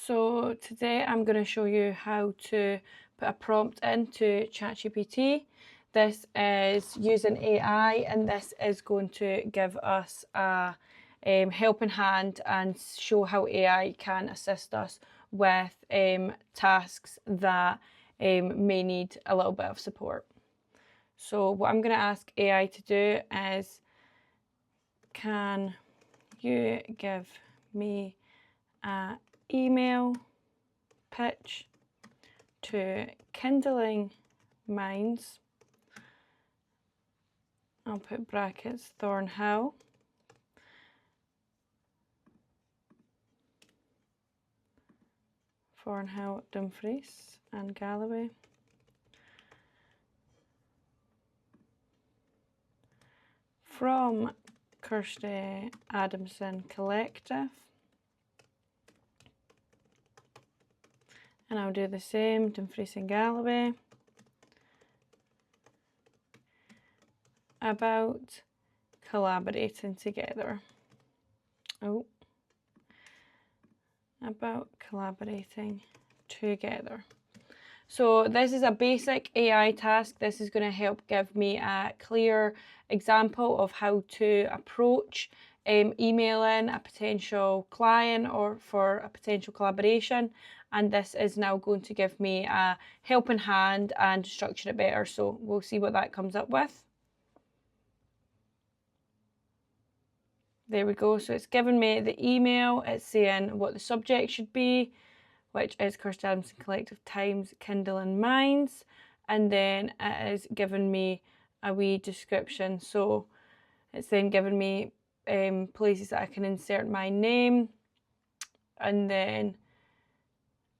So today I'm going to show you how to put a prompt into ChatGPT. This is using AI, and this is going to give us a helping hand and show how AI can assist us with tasks that may need a little bit of support. So what I'm going to ask AI to do is, can you give me an email pitch to Kindling Minds? I'll put brackets, Thornhill, Dumfries and Galloway, from Kirsty Adamson Collective. And I'll do the same, Dumfries and Galloway, about collaborating together. About collaborating together. So this is a basic AI task. This is going to help give me a clear example of how to approach emailing a potential client or for a potential collaboration. And this is now going to give me a helping hand and structure it better. So we'll see what that comes up with. There we go. So it's given me the email. It's saying what the subject should be, which is Kirsty Adamson Collective times Kindling Minds. And then it is giving me a wee description. So it's then given me places that I can insert my name. And then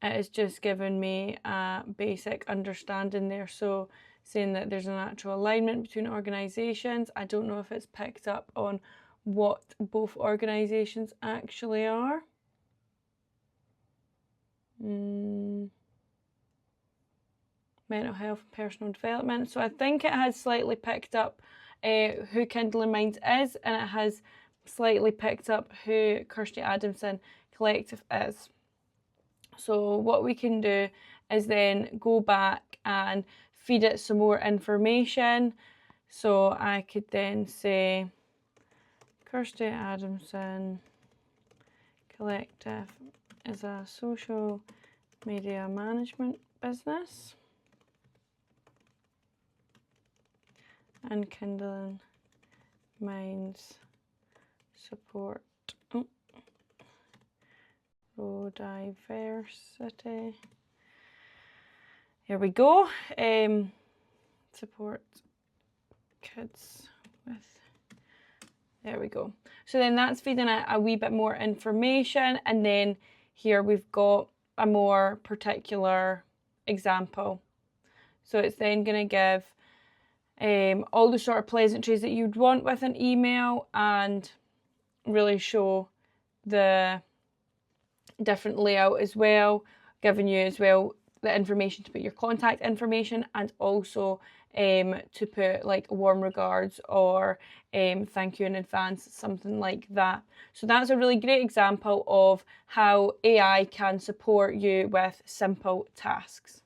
it is just given me a basic understanding there. So saying that there's a natural alignment between organisations. I don't know if it's picked up on what both organisations actually are. Mental health and personal development. So I think it has slightly picked up who Kindling Minds is, and it has slightly picked up who Kirsty Adamson Collective is. So what we can do is then go back and feed it some more information. So I could then say Kirsty Adamson Collective is a social media management business, and Kindling Minds support diversity. Here we go. Support kids with. There we go. So then that's feeding it a wee bit more information, and then here we've got a more particular example. So it's then going to give all the sort of pleasantries that you'd want with an email and really show the different layout as well, giving you as well the information to put your contact information, and also to put like warm regards or thank you in advance, something like that. So that's a really great example of how AI can support you with simple tasks.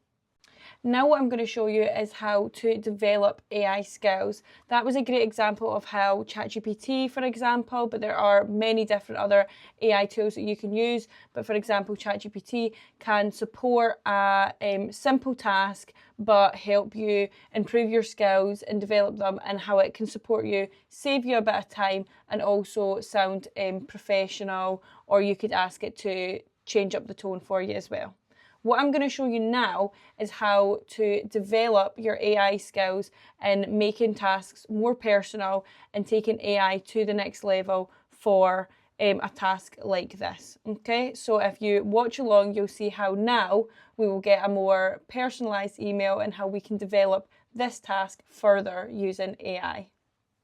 Now what I'm going to show you is how to develop AI skills. That was a great example of how ChatGPT, for example, but there are many different other AI tools that you can use. But for example, ChatGPT can support a simple task, but help you improve your skills and develop them, and how it can support you, save you a bit of time, and also sound professional, or you could ask it to change up the tone for you as well. What I'm going to show you now is how to develop your AI skills in making tasks more personal and taking AI to the next level for a task like this. Okay, so if you watch along, you'll see how now we will get a more personalised email and how we can develop this task further using AI.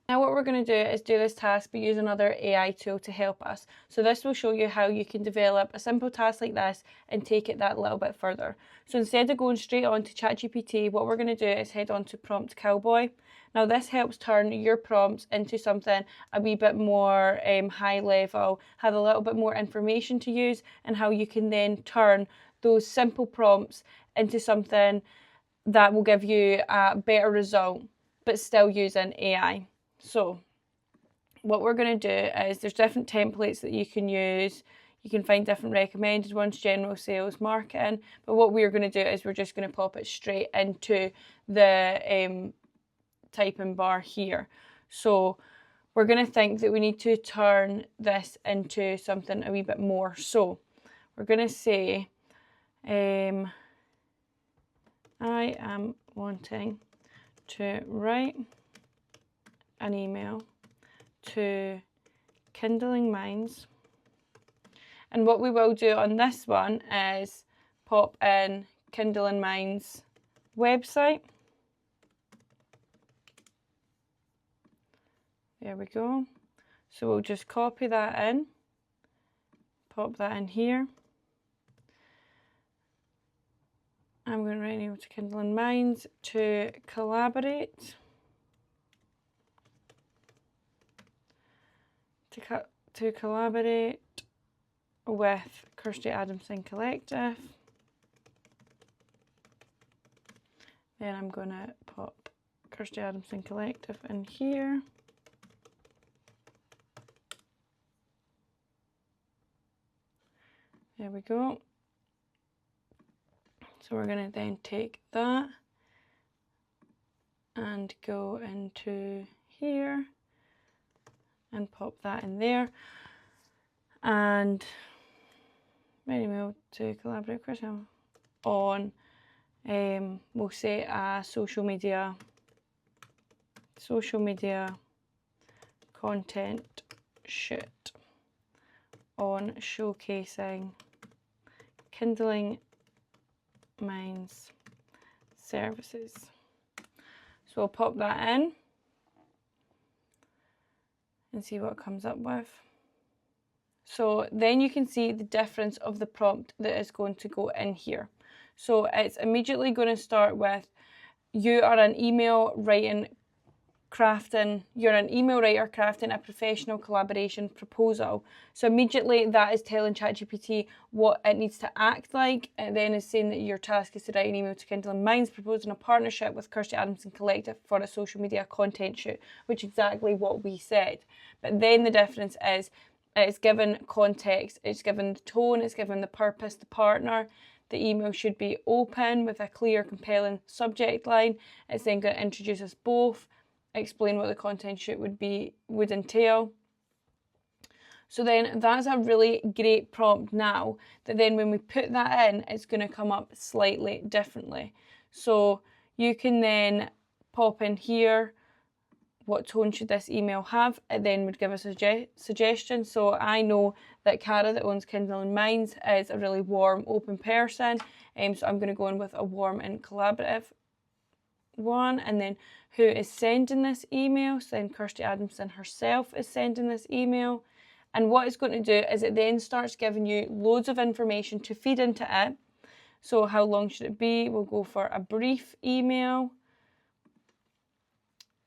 Now what we're going to do is do this task but use another AI tool to help us. So this will show you how you can develop a simple task like this and take it that little bit further. So instead of going straight on to ChatGPT, what we're going to do is head on to Prompt Cowboy. Now this helps turn your prompts into something a wee bit more high level, have a little bit more information to use, and how you can then turn those simple prompts into something that will give you a better result, but still using AI. So what we're going to do is there's different templates that you can use. You can find different recommended ones, general sales, marketing. But what we're going to do is we're just going to pop it straight into the typing bar here. So we're going to think that we need to turn this into something a wee bit more. So we're going to say, I am wanting to write an email to Kindling Minds. And what we will do on this one is pop in Kindling Minds website. There we go. So we'll just copy that in, pop that in here. I'm going to write an email to Kindling Minds to collaborate. To collaborate with Kirsty Adamson Collective. Then I'm going to pop Kirsty Adamson Collective in here. There we go. So we're going to then take that and go into here and pop that in there. And email to collaborate on, we'll say a social media content shoot on showcasing Kindling Minds services. So we'll pop that in and see what it comes up with. So then you can see the difference of the prompt that is going to go in here. So it's immediately going to start with, you're an email writer crafting a professional collaboration proposal. So immediately that is telling ChatGPT what it needs to act like. It then is saying that your task is to write an email to Kindling Minds proposing a partnership with Kirsty Adamson Collective for a social media content shoot, which is exactly what we said. But then the difference is it's given context, it's given the tone, it's given the purpose, the partner. The email should be open with a clear, compelling subject line. It's then going to introduce us both, explain what the content shoot would entail. So then that's a really great prompt now, that then when we put that in, it's going to come up slightly differently. So you can then pop in here, what tone should this email have? It then would give us a suggestion. So I know that Cara, that owns Kindling Minds, is a really warm, open person. So I'm going to go in with a warm and collaborative one. And then who is sending this email? So then Kirsty Adamson herself is sending this email. And what it's going to do is it then starts giving you loads of information to feed into it. So how long should it be? We'll go for a brief email.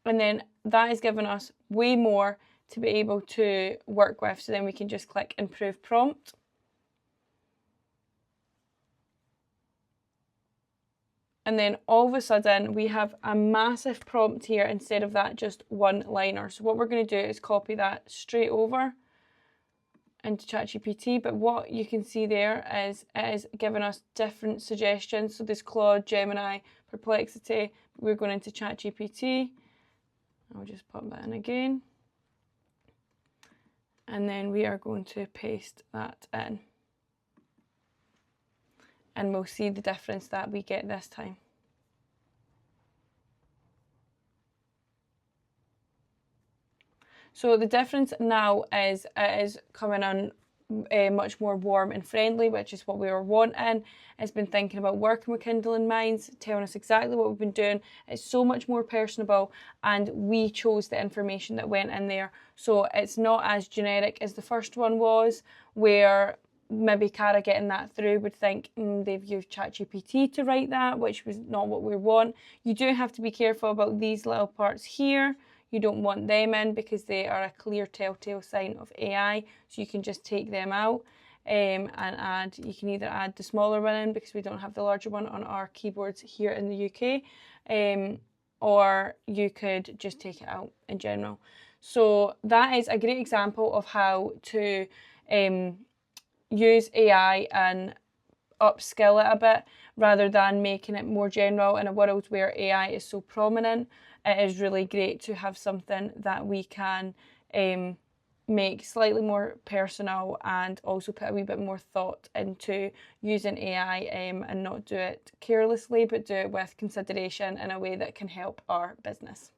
And then that is giving us way more to be able to work with. So then we can just click Improve Prompt. And then all of a sudden we have a massive prompt here instead of that just one-liner. So what we're going to do is copy that straight over into ChatGPT. But what you can see there is it is giving us different suggestions. So there's Claude, Gemini, Perplexity. We're going into ChatGPT. I'll just pop that in again. And then we are going to paste that in. And we'll see the difference that we get this time. So the difference now is it is coming on much more warm and friendly, which is what we were wanting. It's been thinking about working with Kindling Minds, telling us exactly what we've been doing. It's so much more personable, and we chose the information that went in there. So it's not as generic as the first one was, where maybe Cara getting that through would think they've used ChatGPT to write that, which was not what we want. You do have to be careful about these little parts here. You don't want them in because they are a clear telltale sign of AI, so you can just take them out and add. You can either add the smaller one in because we don't have the larger one on our keyboards here in the UK, or you could just take it out in general. So that is a great example of how to use AI and upskill it a bit rather than making it more general. In a world where AI is so prominent, it is really great to have something that we can make slightly more personal and also put a wee bit more thought into using AI and not do it carelessly, but do it with consideration in a way that can help our business.